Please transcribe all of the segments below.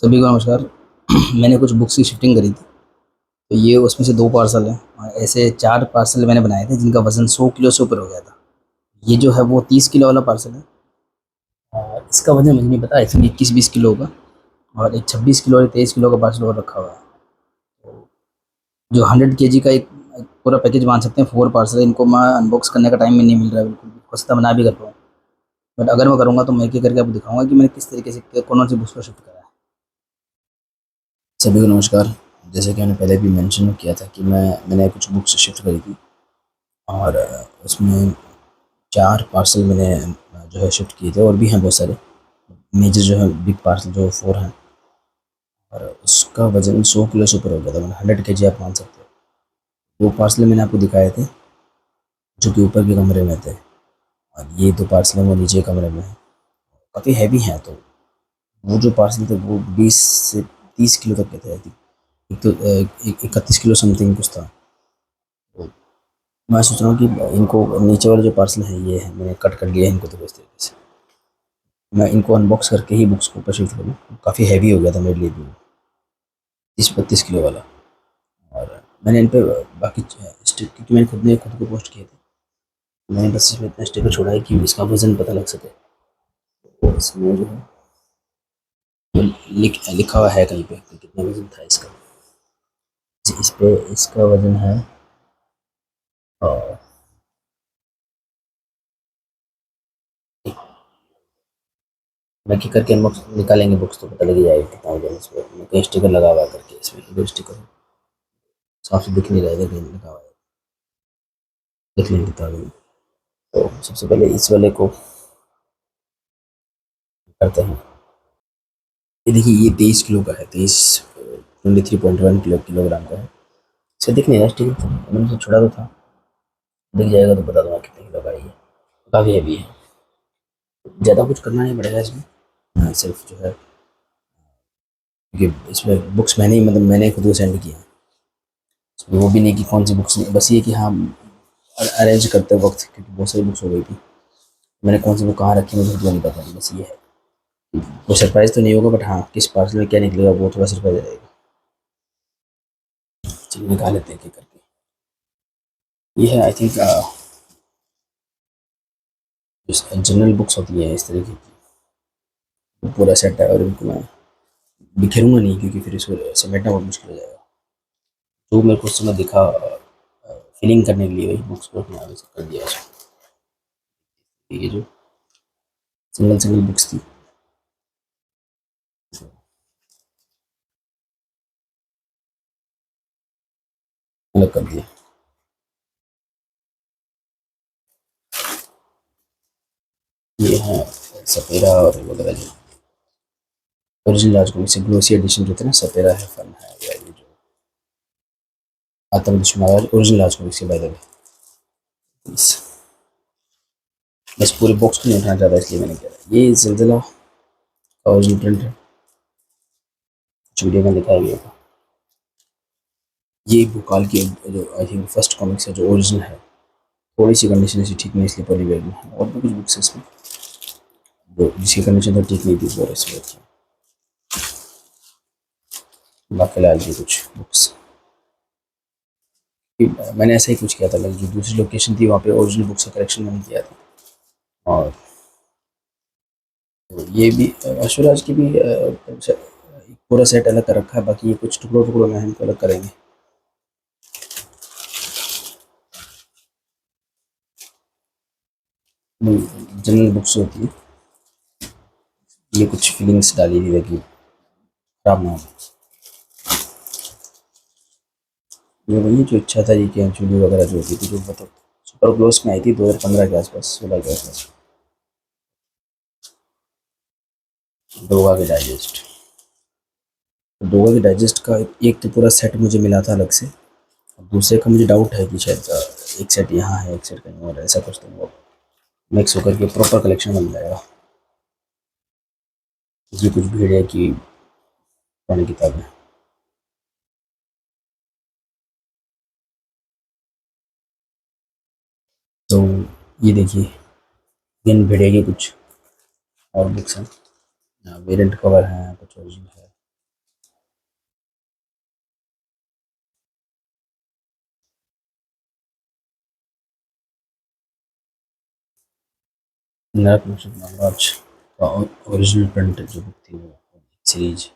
सभी को नमस्कार। मैंने कुछ बुक्स की शिफ्टिंग करी थी, तो ये उसमें से 2 पार्सल हैं और ऐसे 4 पार्सल मैंने बनाए थे जिनका वज़न 100 किलो से ऊपर हो गया था। ये जो है वो 30 किलो वाला पार्सल है और इसका वज़न मुझे नहीं पता, आई थिंक 21-20 किलो होगा। और एक 26 किलो और 23 किलो का पार्सल और रखा हुआ है। जो 100 केजी का एक एक पूरा पैकेज मान सकते हैं, 4 पार्सल है। इनको मैं अनबॉक्स करने का टाइम में नहीं मिल रहा है बिल्कुल भी, हो सकता है मैं ना भी कर पाऊँ। बट अगर मैं करूँगा तो मैं एक-एक करके आपको दिखाऊँगा कि मैंने किस तरीके से कौन-कौन सी बुक्स को शिफ्ट करा है। सभी को नमस्कार। जैसे कि मैंने पहले भी मेंशन किया था कि मैंने कुछ बुक्स शिफ्ट करी थी और उसमें 4 पार्सल मैंने जो है शिफ्ट किए थे, और भी हैं बहुत सारे मेजर जो है बिग पार्सल जो 4 हैं। और उसका वज़न 100 किलो से ऊपर हो गया था, मतलब 100 केजी आप मान सकते हो। 2 पार्सल मैंने आपको दिखाए थे जो कि ऊपर के कमरे में थे, और ये 2 पार्सल हैं वो नीचे के कमरे में हैं। काफ़ी हैवी हैं, तो वो जो पार्सल थे वो 20 से 30 किलो तक के थे आई थिंक। एक तो 31 किलो समथिंग कुछ था। तो मैं सोच रहा हूँ कि इनको नीचे वाले जो पार्सल हैं ये हैं, मैंने कट कर लिया है इनको, तो इस तरीके से मैं इनको अनबॉक्स करके ही बुक्स को ऊपर शिफ्ट करूँ। काफ़ी हैवी हो गया था मेरे लिए भी 30-32 किलो वाला। और मैंने इन पे बाकी क्योंकि मैंने खुद को पोस्ट किए थे, मैंने बस इसमें इतना स्टिकर छोड़ा है कि इसका वज़न पता लग सके। तो इसमें जो है वो लिखा हुआ है कहीं पे कि कितना वज़न था इसका। इस पे इसका वज़न है और बाकी करके अनबॉक्स निकालेंगे बुक्स तो पता लग ही जाएगा कितना वज़न इस पे। मैं कहीं स्टिकर लगा हुआ है करके, इसमें दो स्टिकर साफ से दिख नहीं रहा है, कहीं लिखा हुआ है, देख लेंगे कितना वज़न। तो सबसे पहले इस वाले को करते हैं। ये देखिए, ये 23 किलो का है, 23.1 किलोग्राम का है। इसे दिख नहीं रहा है ठीक है, मैंने इसे छोड़ा तो था, दिख जाएगा तो बता दूंगा कितने किलो का है ये। काफ़ी हैवी है, ज़्यादा कुछ करना नहीं पड़ेगा इसमें। सिर्फ जो है क्योंकि इसमें बुक्स मैंने ही, मतलब मैंने खुद को सेंड किया है। इसमें वो भी नहीं कि कौन सी बुक्स नहीं, बस ये कि हाँ अरेंज करते वक्त क्योंकि बहुत सारी बुक्स हो गई थी, मैंने कौन सी बुक कहाँ रखी मुझे खुद को नहीं पता। बस ये है, कोई सरप्राइज़ तो नहीं होगा, बट हाँ किस पार्सल में क्या निकलेगा वो थोड़ा सरप्राइज रहेगा। चलिए निकाल लेते हैं एक एक करके। ये है आई थिंक जनरल बुक्स होती है इस तरीके की, वो पूरा सेट है। और इनको मैं बिखेरूंगा नहीं क्योंकि फिर इसको समेटना बहुत मुश्किल हो जाएगा। जो मेरे को उस समय दिखा फिलिंग करने के लिए वही बुक्स को अपने आगे से कर दिया उसको। ये जो सिंगल सिंगल बुक्स थी अलग कर दिया। ये है सपेरा और वगैरह जो ओरिजिनल राजकमल से ग्लोसी एडिशन जो थे ना, सपेरा है, फन है, या ये जो आतंक दुश्मन ओरिजिनल राजकमल से बाय द वे। बस पूरे बॉक्स को नहीं उठाना चाहता इसलिए मैंने किया। ये जिलजिला का ओरिजिनल प्रिंट है, कुछ वीडियो में दिखाया गया था। ये भोकाल की जो आई थिंक फर्स्ट कॉमिक्स है जो ओरिजिनल है। थोड़ी सी कंडीशन ऐसी ठीक नहीं इसलिए पॉली बैग में है, और भी कुछ बुक्स है इसमें जो जिसकी कंडीशन तो ठीक नहीं थी वो इसमें रखी। बाकी लाल की कुछ बुक्स मैंने ऐसा ही कुछ किया था, लाइक जो दूसरी लोकेशन थी वहाँ पे ओरिजिनल बुक्स का कलेक्शन मैंने किया था। और ये भी अश्वराज की भी पूरा सेट अलग कर रखा है, बाकी ये कुछ टुकड़ों टुकड़ों में हम अलग करेंगे। जनरल बुक्स होती है, ये कुछ फीलिंग्स डाली हुई ताकि खराब ना हो। ये वही जो इच्छा था ये कि चूड़ी वगैरह जो होती थी, जो मतलब सुपर क्लोज में आई थी 2015 के आसपास, 16 के आसपास। डोगा के डाइजेस्ट, डोगा के डाइजेस्ट का एक तो पूरा सेट मुझे मिला था अलग से, और दूसरे का मुझे डाउट है कि शायद एक सेट यहाँ है एक सेट कहीं और, ऐसा कुछ तो वो मिक्स होकर के प्रॉपर कलेक्शन बन जाएगा। इसकी कुछ भीड़ है कि पुरानी किताबें। तो ये देखिए, इन भेड़िया की कुछ और बुक्स हैं, वेरिएंट कवर हैं, कुछ ओरिजिनल है। नरक नशक नागराज का ओरिजिनल प्रिंट जो बुक थी वो सीरीज।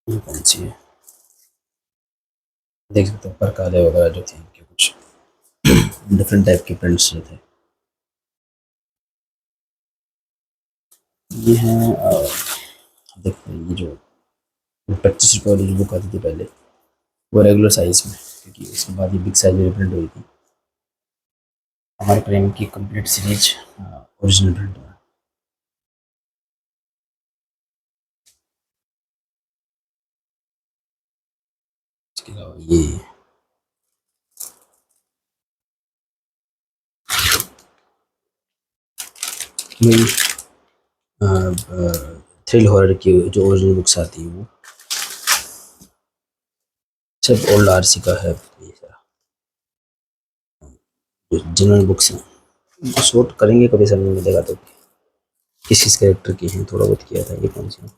ये कौन सी है? देख सकते हो परकाले वगैरह जो थे इनके कुछ डिफरेंट टाइप के प्रिंट्स जो थे। ये हैं देखते हैं ये जो 25 रुपये वाली जो बुक आती थी पहले, वो रेगुलर साइज में, क्योंकि उसके बाद ये बिग साइज में प्रिंट हुई थी। हमारे प्रेम की कंप्लीट सीरीज ओरिजिनल प्रिंट में। इसके अलावा ये थ्रिल हॉरर की जो ओरिजिनल बुक्स आती है वो सब ओल्ड आरसी का है। ये सारा जो जनरल बुक्स हैं उनको शॉर्ट करेंगे कभी समझ में मिलेगा तो किस किस कैरेक्टर की हैं, थोड़ा बहुत किया था। ये कौन सी है?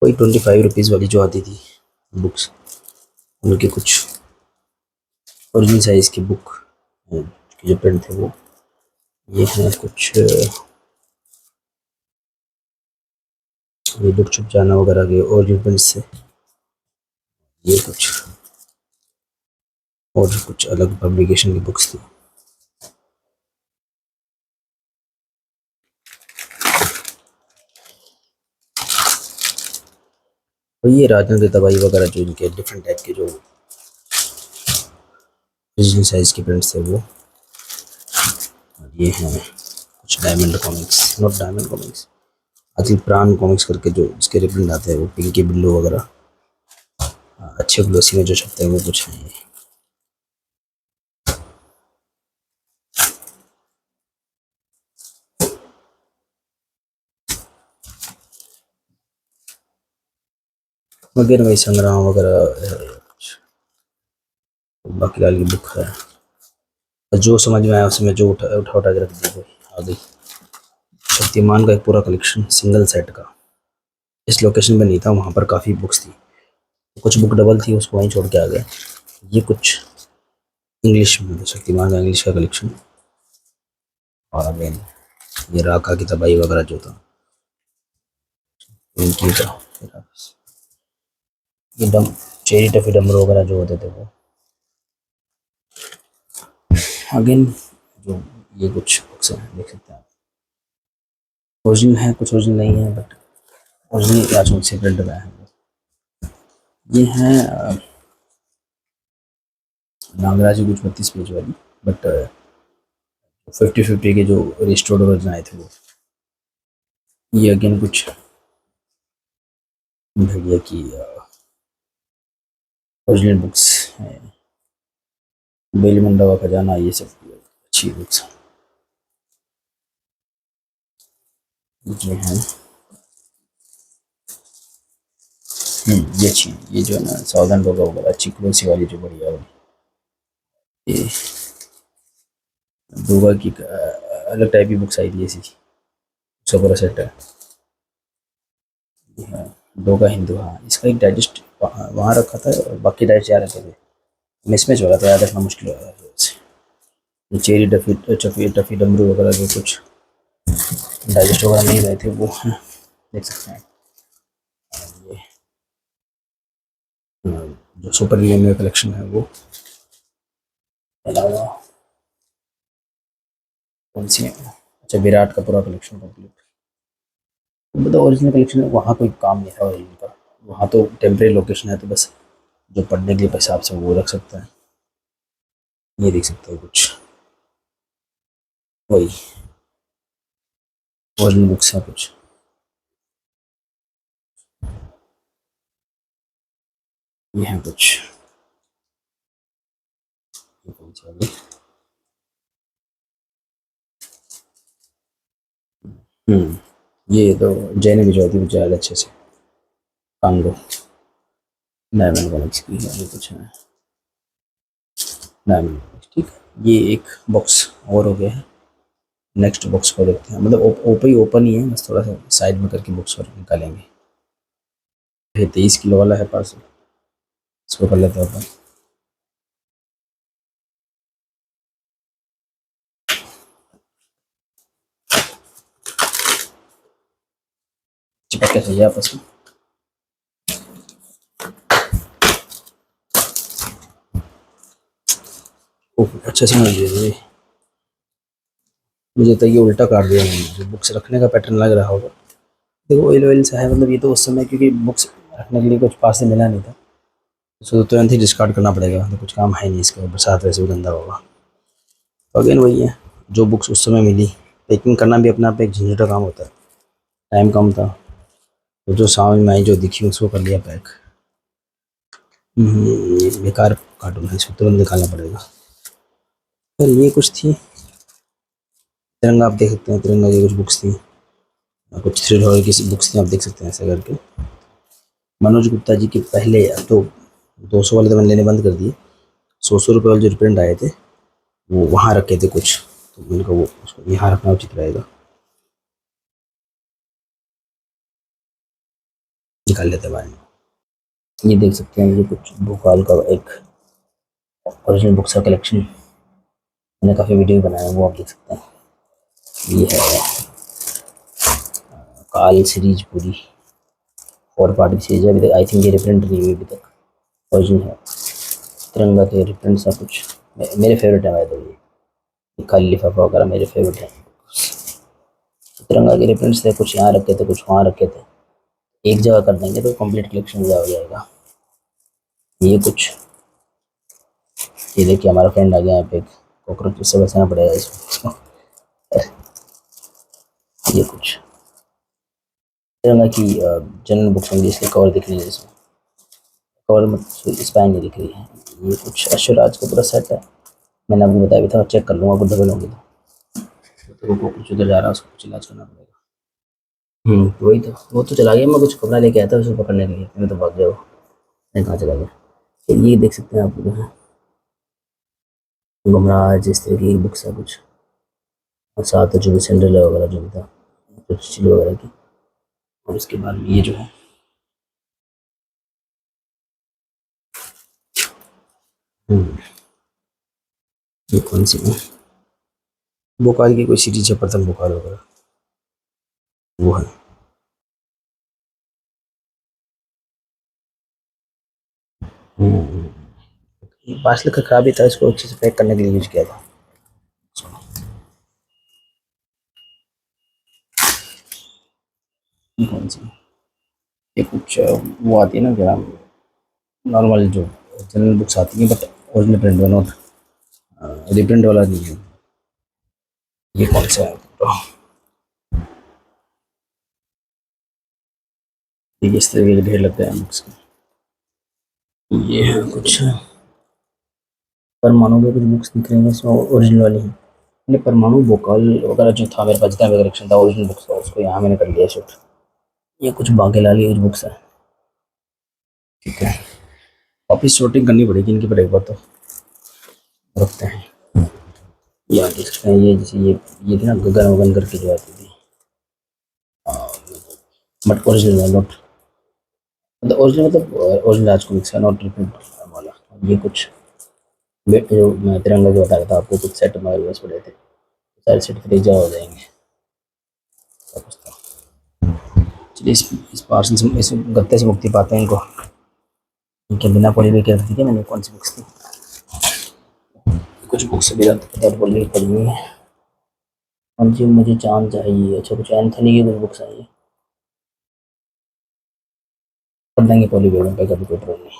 कोई 25 रुपीज़ वाली जो आती थी बुक्स, उनके कुछ ओरिजिनल साइज की बुक की जो प्रिंट थे वो ये हैं कुछ। ये बुक छुप जाना वगैरह के ओरिजिनल प्रिंट से, ये कुछ और कुछ अलग पब्लिकेशन की बुक्स थी। और ये राजन की तबाही वगैरह जो इनके डिफरेंट टाइप के जो ओरिजिनल साइज के प्रिंट्स थे वो। और ये हैं कुछ diamond comics, not diamond comics, आजकल प्राण कॉमिक्स करके जो इसके रिप्रिंट आते हैं वो पिंकी बिल्लू वगैरह अच्छे ग्लोसी में जो छपते हैं वो कुछ हैं। वगैरह वही संग्राम वगैरह बाकी लाल की बुक है। जो समझ में आया उसमें जो उठा उठा उठा के रख दी कोई आ गई। शक्तिमान का एक पूरा कलेक्शन सिंगल सेट का, इस लोकेशन में नहीं था, वहाँ पर काफ़ी बुक्स थी, कुछ बुक डबल थी उसको वहीं छोड़ के आ गए। ये कुछ इंग्लिश में शक्तिमान का इंग्लिश का कलेक्शन। और अगेन ये राका की तबाही वगैरह जो था इनकी का। ये डम चेरी टफी डमरू वगैरह जो होते थे वो। अगेन जो ये कुछ बुक्स हैं देख सकते हैं, ओरिजिनल है कुछ ओरिजिनल नहीं है, बट ओरिजिनल राजकोट से प्रिंट हुआ है। ये है नागराज की कुछ 32 पेज वाली, बट 50-50 के जो रिस्टोर्ड वर्जन आए थे वो। ये अगेन कुछ भैया की ओरिजिनल बुक्स हैं, बेली मंडा का खजाना, ये सब अच्छी बुक्स ये हैं। ये अच्छी है, ये जो है ना सावधान रोगा वगैरह अच्छी क्लोसी वाली जो बढ़िया वाली। ये दोगा की अलग टाइप की बुक्स आई थी ऐसी, उसका पूरा सेट है। ये है दोगा हिंदू, हाँ इसका एक डाइजेस्ट वहाँ रखा था और बाकी डाइजेस्ट यहाँ रखे थे, मिसमैच हो रहा था, याद रखना मुश्किल हो रहा था। ये चेरी टफी टफी टफी डमरू वगैरह के कुछ डाइजेस्ट वगैरह नहीं रहे थे वो हैं, देख सकते हैं। ये जो सुपर हीरो कलेक्शन है वो। अलावा कौन सी है? अच्छा विराट का पूरा कलेक्शन कंप्लीट, मतलब ओरिजिनल कलेक्शन वहाँ कोई काम नहीं था ओरिजिनल का, वहाँ तो टेम्परेरी लोकेशन है तो बस जो पढ़ने के हिसाब से वो रख सकता है। ये देख सकते हो कुछ वही ओरिजिनल बुक्स है कुछ। ये है कुछ ये कौन सी वाली? ये तो जैन भिजवा दी मुझे अच्छे से कांगो डायमंड कॉमिक्स की है, ये कुछ है डायमंड कॉमिक्स। ठीक है ये एक बॉक्स और हो गया है, नेक्स्ट बॉक्स को देखते हैं, मतलब ओपन ही है, बस थोड़ा सा साइड में करके बुक्स और निकालेंगे। ये 23 किलो वाला है पार्सल, इसको कर लेते हैं अपन। चिपक के सही है आपस में। ओह, अच्छे से मिल जाएगी। मुझे तो ये उल्टा काट दिया मैंने, जो बुक्स रखने का पैटर्न लग रहा होगा। देखो ऑयल ऑयल सा है, मतलब ये तो उस समय क्योंकि बुक्स रखने के लिए कुछ पास से मिला नहीं था, इसको तो तुरंत ही डिस्कार्ड करना पड़ेगा, तो कुछ काम है नहीं इसका, बरसात वैसे भी गंदा होगा। तो अगेन वही है, जो बुक्स उस समय मिली, पैकिंग करना भी अपने आप एक झंझट काम होता है, टाइम कम था, तो जो समझ में आई जो दिखी उसको कर लिया पैक। ये बेकार कार्टून है, इसको तुरंत निकालना पड़ेगा। फिर ये कुछ थी, तिरंगा आप देख सकते हैं, तिरंगा की कुछ बुक्स थी, कुछ थ्रिल की बुक्स थी, आप देख सकते हैं ऐसे करके। मनोज गुप्ता जी के पहले तो 200 वाले तो मैंने लेने बंद कर दिए, 100 रुपये वाले जो रिप्रिंट आए थे वो वहाँ रखे थे कुछ, तो मैंने कहा वो उसको यहाँ रखना उचित रहेगा, निकाल लेते हैं बारे में। ये देख सकते हैं, ये कुछ भोपाल का एक ओरिजिनल बुक्स का कलेक्शन, मैंने काफ़ी वीडियो बनाया है, वो आप देख सकते हैं। ये है काल सीरीज पूरी, 4 पार्ट की सीरीज है, अभी तक आई थिंक ये रिप्रिंट नहीं हुई अभी तक, ओरिजिनल है। तिरंगा के रिप्रिंट सा कुछ मेरे फेवरेट है भाई, तो ये खाली लिफाफा वगैरह मेरे फेवरेट है। तिरंगा के रिप्रिंट्स थे, कुछ यहाँ रखे थे कुछ वहाँ रखे थे, एक जगह कर देंगे तो कंप्लीट कलेक्शन हो जाएगा। ये कुछ, ये देखिए हमारा फ्रेंड आ गया यहाँ पे, कॉकरोच से बचाना पड़ेगा इसको। ये कुछ तिरंगा की जनरल बुक्स होंगी, इसके कवर दिख रही है, इसमें कवर में स्पाइन नहीं दिख रही है। ये कुछ अश्वराज का पूरा सेट है, मैंने आपको बताया भी था, चेक कर लूँगा, कुछ डबल होंगे तो कुछ उधर जा रहा है, उसको कुछ इलाज करना पड़ेगा। तो वही तो, वो तो चला गया, मैं कुछ कपड़ा लेके आया था उसको पकड़ने के लिए, मैं तो भाग गया वो, नहीं कहाँ चला गया। ये देख सकते हैं आप जो है गुमराज, इस तरह की बुक्स है कुछ, और साथ जो भी सिंड्रेला वगैरह जो भी था, कुछ चीज़ वगैरह की। और उसके बाद में ये जो है, हम्म, ये कौन सी है, बुखार की कोई सीरीज है, प्रथम बुखार वगैरह, वो है। हम्म, ये पार्सल का खराब ही था, इसको अच्छे से पैक करने के लिए यूज किया था। ये कौन सी, ये कुछ वो आती है ना क्या, नॉर्मल जो जनरल बुक्स आती हैं बट ओरिजिनल प्रिंट में, नोट रिप्रिंट वाला नहीं है। ये कौन सा है, तो ये इस तरीके के ढेर लगते हैं बुक्स के। ये है कुछ परमाणु के कुछ बुक्स दिख रही हैं इसमें, ओरिजिनल वाली हैं। मैंने परमाणु वोकल वगैरह जो था मेरे पास, जितना भी कलेक्शन था ओरिजिनल बुक्स का, उसको यहाँ मैंने कर दिया शिफ्ट। ये कुछ बागेलाल की कुछ बुक्स है, ठीक है, वापिस शॉर्टिंग करनी पड़ेगी इनकी, पर एक बार तो रखते हैं। ये देख सकते हैं, ये जैसे ये थी ना गगन वगन करके जो आती थी, बट ओरिजिनल नॉट, मतलब ओरिजिनल, मतलब ओरिजिनल राज कॉमिक्स है, नॉट रिप्रिंट वाला। ये कुछ जो मैं तिरंगा जो बता रहा था आपको, कुछ सेट हमारे पास पड़े थे, सारे सेट फ्रीज हो जाएंगे। क्या कुछ था। चलिए इस पार्सल से, इस गत्ते से मुक्ति पाते हैं इनको, इनके बिना पढ़ी हुई क्या थी कि मैंने कौन सी बुक्स थी, कुछ बुक्स भी पढ़ी हुई पढ़ी हुई है। हाँ जी, मुझे चांद चाहिए, अच्छा कुछ एंथनी की कुछ बुक्स आई है, पढ़ देंगे पॉली बैग पे, कभी कोई प्रॉब्लम नहीं।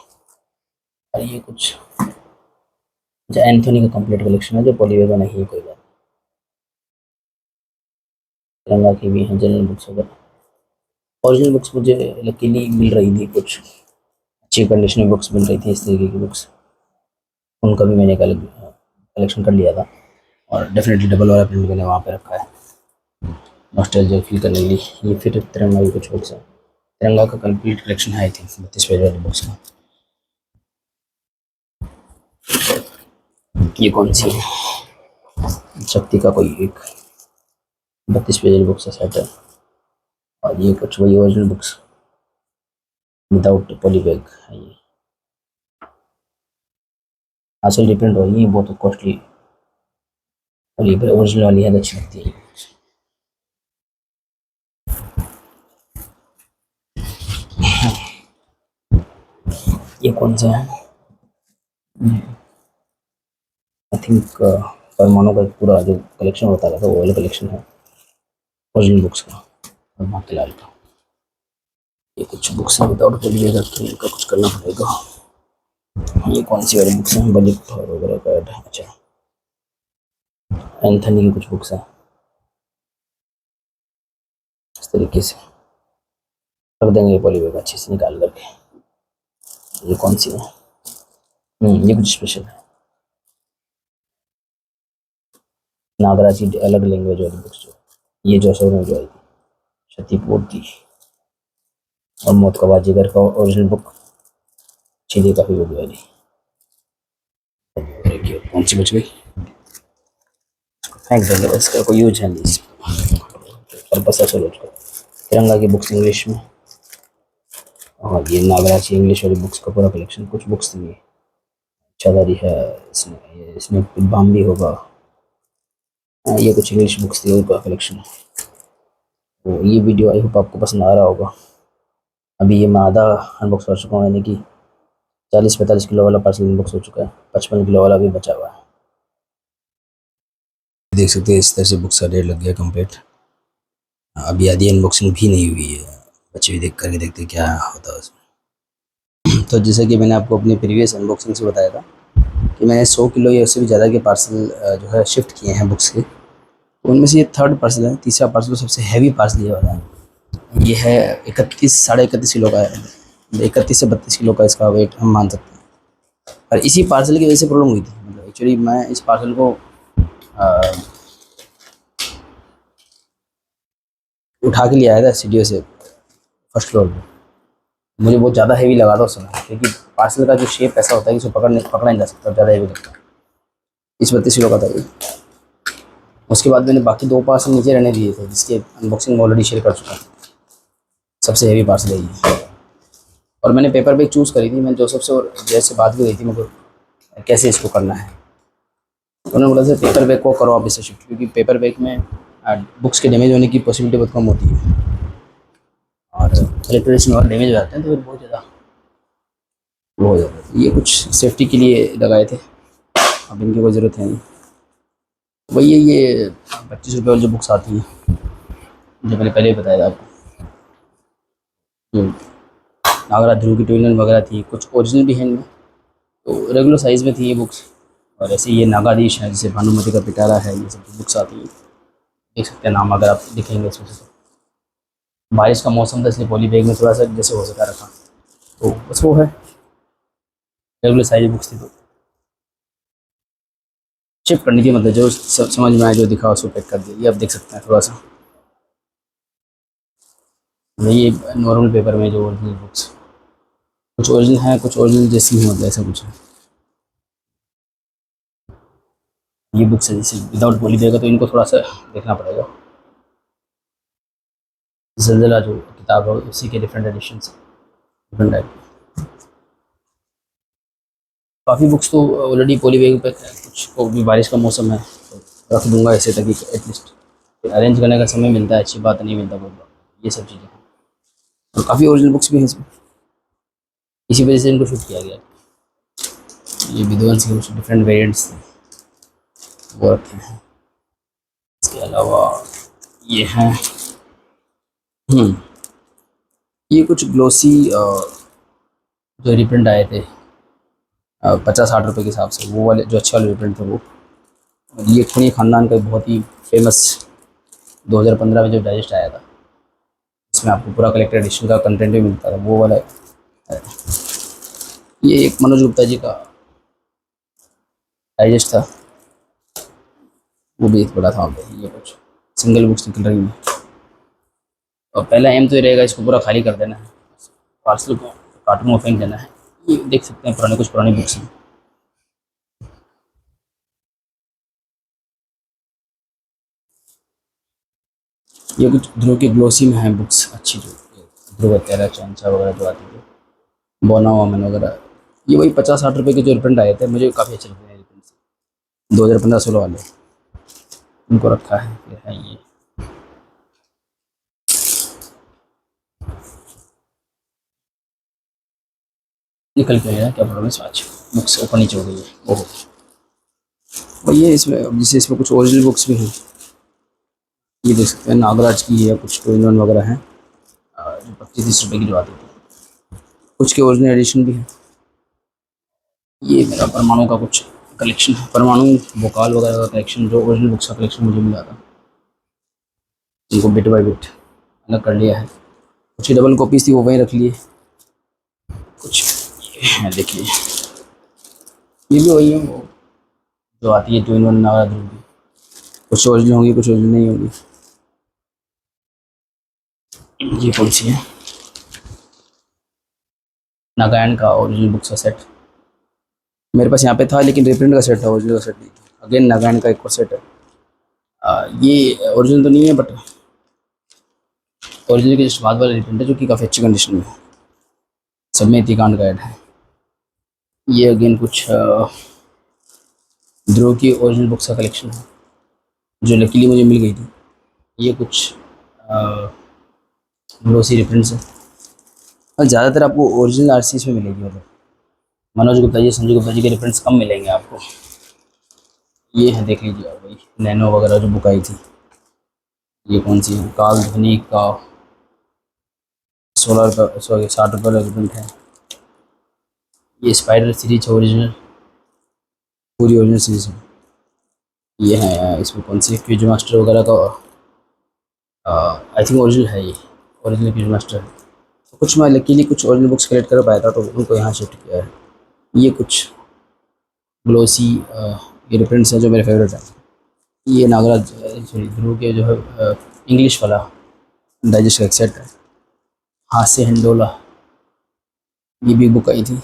और ये कुछ, अच्छा एंथोनी का कंप्लीट कलेक्शन है जो पॉली बैग में नहीं है, कोई बात। तिरंगा की भी है जनरल बुक्स वगैरह, ओरिजिनल बुक्स मुझे लकीली मिल रही थी, कुछ अच्छी कंडीशन में बुक्स मिल रही थी इस तरीके की बुक्स, उनका भी मैंने कलेक्शन कर लिया था। और डेफिनेटली डबल वाला प्रिंट मैंने वहाँ पे रखा है, नॉस्टैल्जिया फील करने के लिए। ये फिर तिरंगा की कुछ बुक्स है, तिरंगा का कंप्लीट कलेक्शन है आई थिंक 32 पेज वाली बुक्स का। ये कौन सी है, शक्ति का कोई एक 32 पेज वाली बुक्स का सेट है। और ये कुछ वही original books, without poly bag है ये। आजकल रिप्रिंट हो रही है बहुत कॉस्टली, पॉली बैग ओरिजिनल वाली है अच्छी लगती है। ये कौन सा है? आई थिंक परमाणु का पूरा जो कलेक्शन होता है वो वाला कलेक्शन है ओरिजिनल बुक्स का, और माखीलाल का। ये कुछ बुक्स हैं विदाउट पॉली बैग रखी हैं, इनका कुछ करना पड़ेगा। ये कौन सी वाली बुक्स हैं? बलिक और वगैरह का। अच्छा, एंथनी की कुछ बुक्स हैं इस तरीके से रख देंगे पॉली बैग अच्छे से निकाल करके। ये कौन सी है? ये कुछ स्पेशल है, नागराज की अलग लैंग्वेज वाली बुक्स जो ये जोशो में जो आई थी, क्षतिपूर्ति और मौत का बाजीगर का ओरिजिनल बुक अच्छी थी काफ़ी बड़ी वाली। देखिए कौन सी बच गई, फेंक देंगे, इसका कोई यूज है नहीं पर बस चलो उसको। तिरंगा की बुक्स इंग्लिश में, और ये नागराज की इंग्लिश वाली बुक्स का पूरा कलेक्शन। कुछ बुक्स थी चादरी है इसमें, इसमें बाम भी होगा। ये कुछ इंग्लिश बुक्स थी उनका कलेक्शन है। तो ये वीडियो आई होप आपको पसंद आ रहा होगा। अभी ये मैं आधा अनबॉक्स कर चुका हूँ, यानी कि 40-45 किलो वाला पार्सल अनबॉक्स हो चुका है, 55 किलो वाला भी बचा हुआ है। देख सकते हैं इस तरह से बुक्स का रेट लग गया कंप्लीट। अभी आधी अनबॉक्सिंग भी नहीं हुई है, बच्चे भी देख करके देखते क्या होता है उसमें। तो जैसे कि मैंने आपको अपनी प्रीवियस अनबॉक्सिंग से बताया था कि मैंने 100 किलो या उससे भी ज़्यादा के पार्सल जो है शिफ्ट किए हैं बुक्स के। उनमें से ये थर्ड पार्सल है, तीसरा पार्सल सबसे हैवी पार्सल ये वाला है। ये है 31 किलो का है, 31 से 32 किलो का इसका वेट हम मान सकते हैं। और इसी पार्सल की वजह से प्रॉब्लम हुई थी, मतलब एक्चुअली मैं इस पार्सल को उठा के लिए आया था सीढ़ियों से फर्स्ट फ्लोर पे। मुझे बहुत ज़्यादा हैवी लगा था उस समय, क्योंकि पार्सल का जो शेप ऐसा होता है कि उसको पकड़ा नहीं जा सकता, ज़्यादा हैवी लगता है। 30-32 किलो का था ये। उसके बाद मैंने बाकी 2 पार्सल नीचे रहने दिए थे, जिसकी अनबॉक्सिंग ऑलरेडी शेयर कर चुका हूँ। सबसे हैवी पार्सल है ये। और मैंने पेपर बैग चूज़ करी थी, मैंने जोसेफ से और जैसे बात भी गई थी मुझे कैसे इसको करना है। उन्होंने बोला सर पेपर बैग को करो आप इससे शिफ्ट, क्योंकि पेपर बैग में बुक्स के डैमेज होने की पॉसिबिलिटी बहुत कम होती है, और इलेक्ट्रॉनिक्स में और डैमेज हो जाते हैं तो फिर बहुत ज़्यादा वो हो जाता है। ये कुछ सेफ्टी के लिए लगाए थे, अब इनकी कोई ज़रूरत है नहीं। वही है ये 25 रुपये वाली जो बुक्स आती हैं, जो मैंने पहले ही बताया था आपको। नागराज ध्रुव की ट्विनल वगैरह थी, कुछ ओरिजिनल भी हैं इनमें, तो रेगुलर साइज़ में थी ये बुक्स। और ऐसे ये नागाधीश है, जैसे भानुमति का पिटारा है, ये सब बुक्स आती हैं, देख सकते हैं नाम अगर आप दिखेंगे इसमें से। बारिश का मौसम था इसलिए पॉली बैग में थोड़ा सा जैसे हो सका रखा, तो बस वो है, रेगुलर साइज बुक्स थी तो शिफ्ट करनी थी, मतलब जो समझ में आया जो दिखा उसको पैक कर दिया। ये आप देख सकते हैं थोड़ा सा, ये नॉर्मल पेपर में जो ओरिजिनल बुक्स, कुछ ओरिजिनल हैं कुछ ओरिजिनल जैसी ही, मतलब ऐसा कुछ है। ये बुक्स है जैसे विदाउट पॉली बैग है, तो इनको थोड़ा सा देखना पड़ेगा। जल्जला जो किताब है उसी के डिफरेंट एडिशन डिफरेंट टाइप। काफ़ी बुक्स तो ऑलरेडी पॉली बैग पे है, कुछ को भी बारिश का मौसम है तो रख दूंगा ऐसे, ताकि एटलीस्ट अरेंज करने का समय मिलता है, अच्छी बात नहीं मिलता बहुत बार, ये सब चीज़ें। और काफ़ी ओरिजिनल बुक्स भी हैं इसमें, इसी वजह से इनको शूट किया गया। ये विद्वांस के कुछ डिफरेंट वेरिएंट्स थे वो रखे हैं। इसके अलावा ये हैं ये कुछ ग्लोसी जो रिप्रिंट आए थे 50-60 रुपये के हिसाब से, वो वाले जो अच्छे वाले रिप्रिंट थे वो। ये खुनी ख़ानदान का बहुत ही फेमस 2015 में जो डाइजेस्ट आया था, इसमें आपको पूरा कलेक्टर एडिशन का कंटेंट भी मिलता था, वो वाला है। ये एक मनोज गुप्ता जी का डाइजेस्ट था, वो भी एक बड़ा था वहाँ पे। ये कुछ सिंगल बुक्स निकल रही हैं, और पहला एम तो ये रहेगा इसको पूरा खाली कर देना है, पार्सल को कार्टून में फेंक देना है। ये देख सकते हैं पुराने कुछ पुरानी बुक्स हैं। ये कुछ ध्रुव की ग्लोसी में है बुक्स अच्छी, जो ध्रुव तेरा चंचा वगैरह जो आती है। बोना वोमन वगैरह, ये वही 50-60 रुपये के जो रिप्रिंट आए थे, मुझे काफ़ी अच्छे लगते हैं रिप्रिंट। 2015-16 वाले उनको रखा है। फिर है ये निकल के आया, क्या प्रॉब्लम है आज बुक्स ऊपर नीचे हो गई है। ओहो, वही है इसमें। अब जैसे इसमें कुछ ओरिजिनल बुक्स भी हैं, ये देख सकते हैं नागराज की है, कुछ 2 in 1 वगैरह हैं, जो 25-30 रुपये की जो आती थी। कुछ के ओरिजिनल एडिशन भी है। ये मेरा परमाणु का कुछ कलेक्शन है, परमाणु भोकाल वगैरह का कलेक्शन, जो ओरिजिनल बुक्स का कलेक्शन मुझे मिला था, इनको बिट बाय बिट अलग कर लिया है। कुछ की डबल कॉपीज थी, वो वहीं रख लिए। कुछ ये है, देखिए ये भी वही है, वो जो आती है 2 in 1 नागराज की। कुछ ओरिजिनल होंगी, कुछ ओरिजिनल नहीं होंगी। ये कौन सी है? नागायण का ओरिजिनल बुक्स का सेट मेरे पास यहाँ पे था, लेकिन रिप्रिंट का सेट था, ओरिजिनल का सेट नहीं था। अगेन नागायण का एक और सेट है। ये ओरिजिनल तो नहीं है, बट ओरिजिनल के जस्ट बाद वाला रिप्रिंट है, जो कि काफ़ी अच्छी कंडीशन में है। सब में इतिकांड का ऐड है। ये अगेन कुछ ध्रुव की ओरिजिनल बुक्स का कलेक्शन है, जो लकीली मुझे मिल गई थी। ये कुछ ग्लोसी रिप्रिंट्स है, और ज़्यादातर आपको ओरिजिनल आरसीएस में मिलेगी। मतलब मनोज गुप्ता जी, संजय गुप्ता जी के रिप्रिंट्स कम मिलेंगे आपको। ये है, देख लीजिए आप, वही नैनो वगैरह जो बुक आई थी। ये कौन सी है? काल ध्वनि का 16 रुपये, सॉरी 60 रुपये का रिप्रिंट है। ये स्पाइडर सीरीज ओरिजिनल, पूरी ओरिजिनल सीरीज है। ये है, इसमें कौन सी क्विज मास्टर वगैरह का, आई थिंक ओरिजिनल है ये, ओरिजिनल क्विज मास्टर है। तो कुछ मैं लकीली कुछ ओरिजिनल बुक्स कलेक्ट कर पाया था, तो उनको यहाँ शिफ्ट किया है। ये कुछ ग्लोसी ये रिप्रिंट्स हैं जो मेरे फेवरेट हैं। ये नागराज सॉरी ध्रुव के जो है इंग्लिश वाला डाइजेस्ट का एक सेट है। हास्य हिंडोला, ये भी बुक आई थी।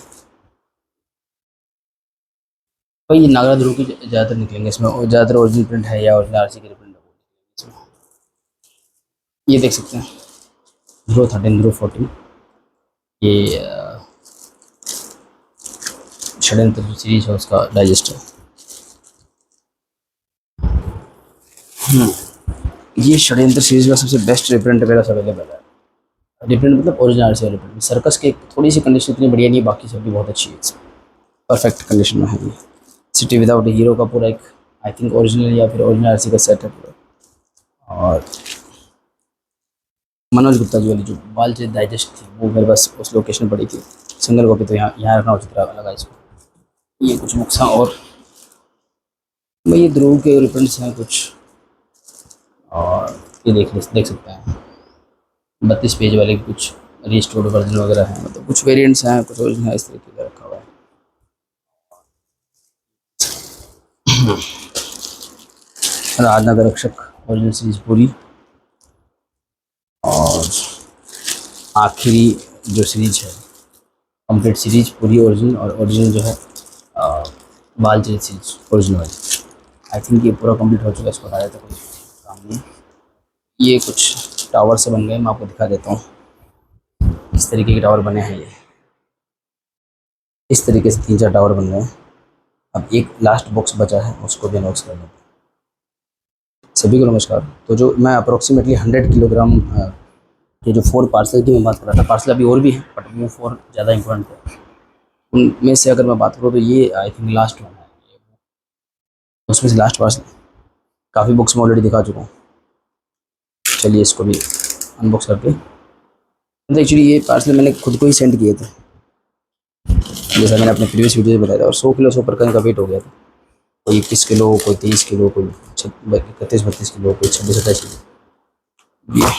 और ये नागराज ध्रुव की ज़्यादातर निकलेंगे इसमें, और ज़्यादातर ओरिजिनल प्रिंट है या ओरिजिनल आरसी की रिप्रिंट है इसमें। ये देख सकते हैं ध्रुव 13, ध्रुव 14। ये षड्यंत्र सीरीज है, उसका डाइजेस्ट है। ये षड्यंत्र सीरीज का सबसे बेस्ट रिप्रिंट मेरा अवेलेबल है। रिप्रिंट मतलब ओरिजिनल आरसी रिप्रिंट। सर्कस की थोड़ी सी कंडीशन इतनी बढ़िया नहीं है, बाकी सब भी बहुत अच्छी है, परफेक्ट कंडीशन में है ये। सिटी विदाउट हीरो का पूरा एक, आई थिंक ओरिजिनल या फिर ओरिजिनल आरसी का सेट है पूरा। और मनोज गुप्ता जी वाली जो बालचरित डाइजेस्ट थी, वो मेरे पास उस लोकेशन पड़ी थी। सिंगल कॉपी तो यहाँ रखना उचित लगा इसको। ये कुछ बुक्स हैं, और मैं ये ध्रुव के रिप्रिंट्स हैं कुछ, और ये देख सकते हैं 32 पेज वाले कुछ रिस्टोर्ड वर्जन वगैरह हैं। मतलब कुछ वेरिएंट्स हैं, कुछ ओरिजिनल है, इस तरीके का रखा हुआ है। राजनगर रक्षक ओरिजिनल सीरीज पूरी, और आखिरी जो सीरीज है कंप्लीट सीरीज पूरी ओरिजिनल, और ओरिजिनल जो है बालचरित सीरीज ओरिजिनल वाली। आई थिंक ये पूरा कंप्लीट हो चुका है, इसको हटा देते कोई काम नहीं। ये कुछ टावर से बन गए, मैं आपको दिखा देता हूँ इस तरीके के टावर बने हैं। ये इस तरीके से 3-4 टावर बन गए हैं। अब एक लास्ट बॉक्स बचा है, उसको भी अनबॉक्स कर लेते हैं। सभी को नमस्कार। तो जो मैं अप्रोक्सीमेटली 100 किलोग्राम ये जो 4 पार्सल की मैं बात कर रहा था, पार्सल अभी और भी है, बट वो 4 ज़्यादा इंपॉर्टेंट है। उनमें से अगर मैं बात करूँ तो ये आई थिंक लास्ट वन है। उसमें से लास्ट पार्सल, काफ़ी बुक्स मैं ऑलरेडी दिखा चुका हूँ। चलिए इसको भी अनबॉक्स करके, मतलब एक्चुअली ये पार्सल मैंने खुद को ही सेंड किए थे, जैसा मैंने अपने प्रीवियस वीडियो में बताया था। और 100 किलो 100 प्रकार का वेट हो गया था। कोई 21 किलो, कोई 23 किलो, कोई 31-32 किलो, कोई 26-27 किलो। ये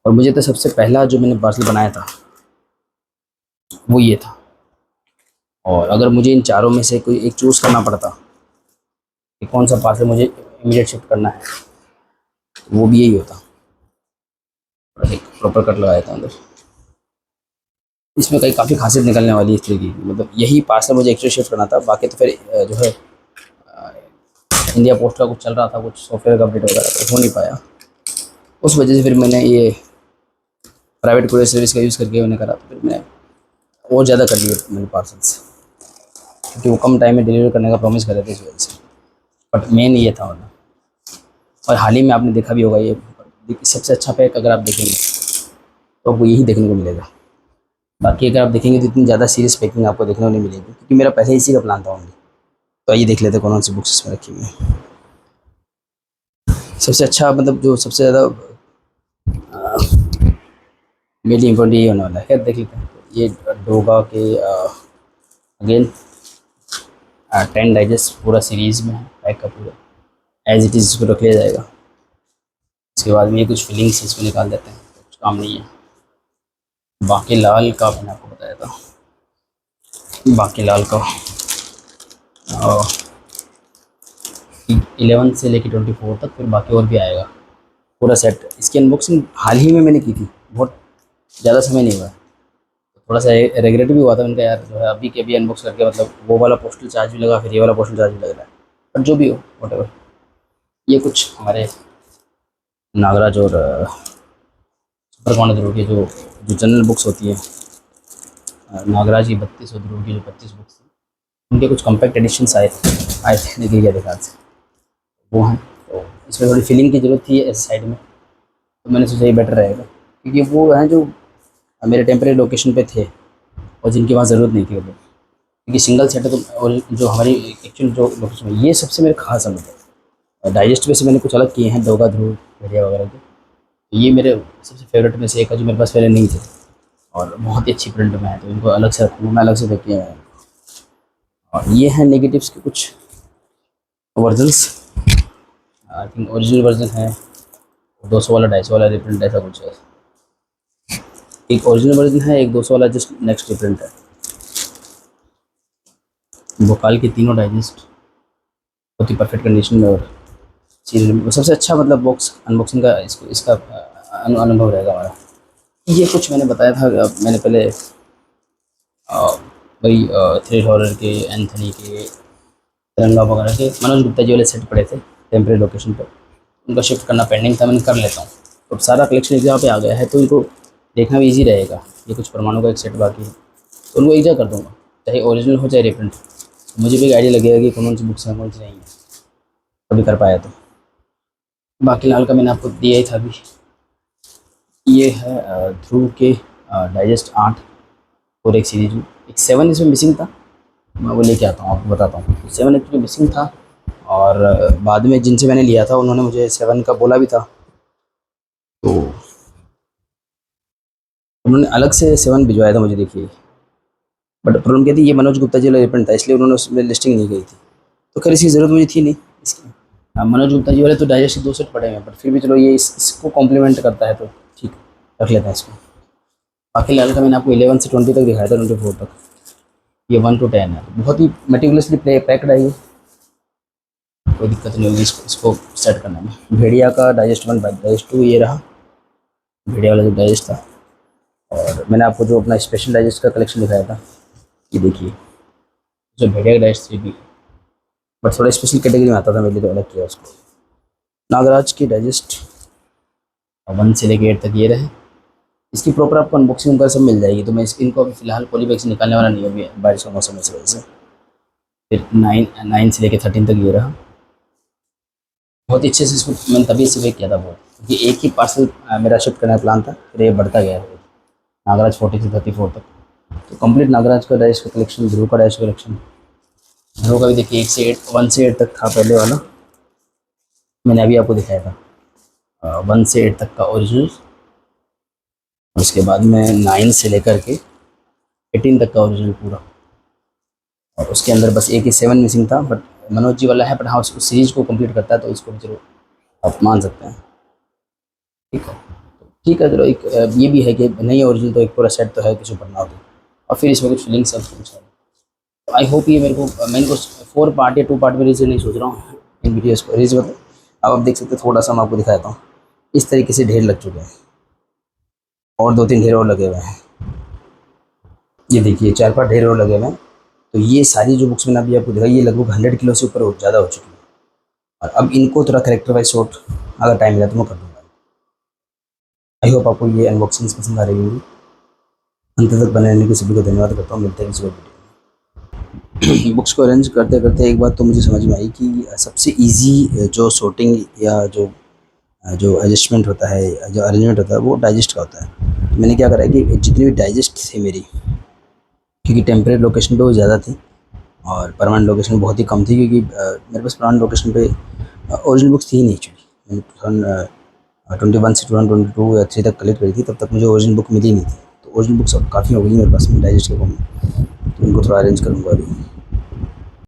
और मुझे तो सबसे पहला जो मैंने पार्सल बनाया था वो ये था। और अगर मुझे इन चारों में से कोई एक चूज़ करना पड़ता कि कौन सा पार्सल मुझे इमीडिएट शिफ्ट करना है, वो भी यही होता। और एक प्रॉपर कट लगाया था अंदर। इसमें कई काफ़ी खासियत निकलने वाली है इस तरीके की। मतलब यही पार्सल मुझे एक्चुअली शिफ्ट करना था, बाकी तो फिर जो है इंडिया पोस्ट का कुछ चल रहा था, कुछ सॉफ्टवेयर का अपडेट वगैरह, तो हो नहीं पाया। उस वजह से फिर मैंने ये प्राइवेट कुरियर सर्विस का यूज़ करके मैंने करा, तो फिर मैं और ज़्यादा कर लिए मैंने पार्सल्स, क्योंकि वो कम टाइम में डिलीवर करने का प्रॉमिस कर रहे थे इस वजह से। बट मेन ये था मतलब। और हाल ही में आपने देखा भी होगा, ये सबसे अच्छा पैक अगर आप देखेंगे तो आपको यही देखने को मिलेगा। बाकी अगर आप देखेंगे तो इतनी ज़्यादा सीरियस पैकिंग आपको देखने को नहीं मिलेगी, क्योंकि मेरा पहले इसी का प्लान था ओनली। तो आइए देख लेते हैं कौन सी बुक्स इसमें रखी हुई है। सबसे अच्छा मतलब जो सबसे ज़्यादा मेरी इम्पोर्टेंट ये होने वाला है, खैर देख लेते हैं। ये डोगा के अगेन 10 डाइजेस्ट पूरा सीरीज़ में है, पैक का पूरा एज इट इज़ इसको रख लिया जाएगा। इसके बाद में ये कुछ फीलिंग्स इसको निकाल देते हैं, कुछ काम नहीं है। बाकी लाल का मैंने आपको बताया था, बाकी लाल का 11 से लेकर 24 तक, फिर बाकी और भी आएगा पूरा सेट। इसकी अनबॉक्सिंग हाल ही में मैंने की थी, बहुत ज़्यादा समय नहीं हुआ। थोड़ा सा रिग्रेट भी हुआ था उनका, यार जो है अभी के अभी अनबॉक्स करके, मतलब वो वाला पोस्टल चार्ज भी लगा, फिर ये वाला पोस्टल चार्ज भी लग रहा है। बट जो भी हो, वॉटेवर। ये कुछ हमारे नागराज और सुपर कौन ध्रुव की जो जो जनरल बुक्स होती है, नागराज की 32 और ध्रुव की जो 25 बुक्स थी, उनके कुछ कम्पैक्ट एडिशंस आए थे निकल गया ख्याल से, वो हैं। तो इसमें थोड़ी फिलिंग की ज़रूरत थी ऐसे साइड में, तो मैंने सोचा ये बेटर रहेगा, क्योंकि वो हैं जो मेरे टेम्परेरी लोकेशन पे थे और जिनकी वहाँ ज़रूरत नहीं थी। क्योंकि सिंगल सेट है, तो और जो हमारी एक्चुअल जो लोकेशन है, ये सबसे मेरे खास अनुभव है। डाइजेस्ट में से मैंने कुछ अलग किए हैं, दोगा ध्रुव भेड़िया वगैरह के, तो ये मेरे सबसे फेवरेट में से एक है, जो मेरे पास पहले नहीं थे और बहुत ही अच्छी प्रिंट में है, तो इनको अलग से रखूँगा मैं, अलग से देख किया है। और ये हैं नेगेटिव्स के कुछ versions. I think original version है 200 वाला, 250 वाला रिप्रिंट ऐसा कुछ है। एक ओरिजिनल वर्जन है, एक 200 वाला जस्ट नेक्स्ट रिप्रिंट है। भोकाल के तीनों डाइजेस्ट बहुत ही परफेक्ट कंडीशन में, और सीरियल में सबसे अच्छा मतलब बॉक्स अनबॉक्सिंग का इसका अनुभव रहेगा हमारा। ये कुछ मैंने बताया था, मैंने पहले वही थ्रिल हॉरर के, एंथनी के, तिरंगा वगैरह के मनोज गुप्ता जी वाले सेट पड़े थे टेम्परेरी लोकेशन पर, उनका शिफ्ट करना पेंडिंग था, मैंने कर लेता हूँ। तो सारा कलेक्शन एक जगह पे आ गया है, तो इनको देखना भी ईजी रहेगा। ये कुछ परमाणु का एक सेट बाकी है, तो उनको एक जगह कर दूँगा, चाहे ओरिजिनल हो चाहे रिप्रिंट। मुझे भी एक आइडिया लगेगा कि कौन सी बुक्स हैं कौन सी नहीं है, कभी कर पाया तो। बाकी लाल का मैंने आपको दिया ही था अभी। ये है ध्रुव के डाइजेस्ट 8 और एक सीरीज में, एक 7 इसमें मिसिंग था, मैं वो लेके आता हूँ आपको बताता हूँ। 7 एक्चुअली मिसिंग था, और बाद में जिनसे मैंने लिया था उन्होंने मुझे 7 का बोला भी था, तो उन्होंने अलग से 7 भिजवाया था मुझे, देखिए। बट प्रॉब्लम क्या थी, ये मनोज गुप्ता जी वाला रिप्रिंट था, इसलिए उन्होंने उसमें लिस्टिंग नहीं की थी। तो खैर इसकी ज़रूरत मुझे थी नहीं इसकी। मनोज गुप्ता जी वाले तो डाइजेस्ट 2 सेट पड़े हैं, पर फिर भी चलो ये इसको कॉम्प्लीमेंट करता है, तो ठीक रख लेते हैं इसको। बाकी लाल का मैंने आपको 11 से 20 तक दिखाया था, 24 तक। ये 1 to 10 है, बहुत ही मेटिकुलसली पैक्ड है ये, कोई दिक्कत नहीं होगी इसको सेट करने में। भेड़िया का डाइजेस्ट 1 डाइजेस्ट 2 ये रहा, भेड़िया वाला जो डाइजेस्ट था। और मैंने आपको जो अपना स्पेशल डाइजेस्ट का कलेक्शन दिखाया था, ये देखिए, जो भेड़िया का डाइजेस्ट 3 भी, बट थोड़ा स्पेशल कैटेगरी में आता था, मेरे लिए तो अलग किया उसको। नागराज की डाइजेस्ट 1 से लेकर 8 तक ये रहे। इसकी प्रॉपर आपको अनबॉक्सिंग कर सब मिल जाएगी, तो मैं इनको अभी फिलहाल पॉली बैग से निकालने वाला नहीं है अभी, बारिश का मौसम इस वजह से। फिर 9 से लेकर 13 तक ये रहा। बहुत ही अच्छे से इसको मैंने तभी इसे वेट किया था बहुत, क्योंकि एक ही पार्सल मेरा शिफ्ट करने का प्लान था, फिर ये बढ़ता गया नागराज 40 से 34 तक। तो कंप्लीट नागराज का डैश का कलेक्शन, ध्रुव का डैश कलेक्शन। ध्रुव का भी देखिए 1 से 8 तक था पहले वाला, मैंने अभी आपको दिखाया था 1 से 8 तक का ओरिजिनल। उसके बाद में 9 से लेकर के 18 तक का ओरिजिनल पूरा, और उसके अंदर बस एक ही 7 मिसिंग था, बट मनोज जी वाला है, बट हाँ उस सीरीज को कंप्लीट करता है, तो इसको भी जरूर आप मान सकते हैं। ठीक है, तो ठीक है चलो, एक ये भी है कि नहीं ओरिजिनल तो एक पूरा सेट तो है किसी पढ़ना हो तो, और फिर इसमें कुछ लिंक्स सब कुछ है। तो आई होप ये मेरे को, मैं इनको 4 पार्ट या 2 पार्ट में रीजन नहीं सोच रहा हूँ इन वीडियोज़ को, रीज मतलब अब आप देख सकते हैं, थोड़ा सा मैं आपको दिखाता हूँ। इस तरीके से ढेर लग चुके हैं, और 2-3 ढेर और लगे हुए हैं। ये देखिए 4-5 ढेर और लगे हुए हैं। तो ये सारी जो बुक्स मैंने अभी आपको दिखाई, ये लगभग 100 किलो से ऊपर ज़्यादा हो चुकी है। और अब इनको थोड़ा करेक्टर वाइज शॉर्ट अगर टाइम मिला तो मैं कर दूँगा। आई होप आपको ये अनबॉक्सिंग्स पसंद आ रही होंगी। अंत तक बने रहने के सभी को धन्यवाद करता हूँ। मिलते हैं किसी और वीडियो में। बुक्स को अरेंज करते करते एक बात तो मुझे समझ में आई कि सबसे ईजी जो sorting या जो एडजस्टमेंट होता है, जो अरेंजमेंट होता है, वो डाइजेस्ट का होता है। तो मैंने क्या करा कि जितनी भी डाइजेस्ट थी मेरी, क्योंकि टेम्परेरी लोकेशन पे वो ज़्यादा थी और परमानेंट लोकेशन बहुत ही कम थी, क्योंकि मेरे पास परमानेंट लोकेशन पे ओरिजिनल बुक्स थी ही नहीं एक्चुअली। मैंने 2021 से 2022 या 3 तक कलेक्ट करी थी, तब तक मुझे ओरिजिनल बुक मिली नहीं थी। तो ओरिजिनल बुक्स अब काफ़ी हो गई मेरे पास में डाइजेस्ट के फॉर्म में, तो उनको थोड़ा अरेंज करूँगा अभी।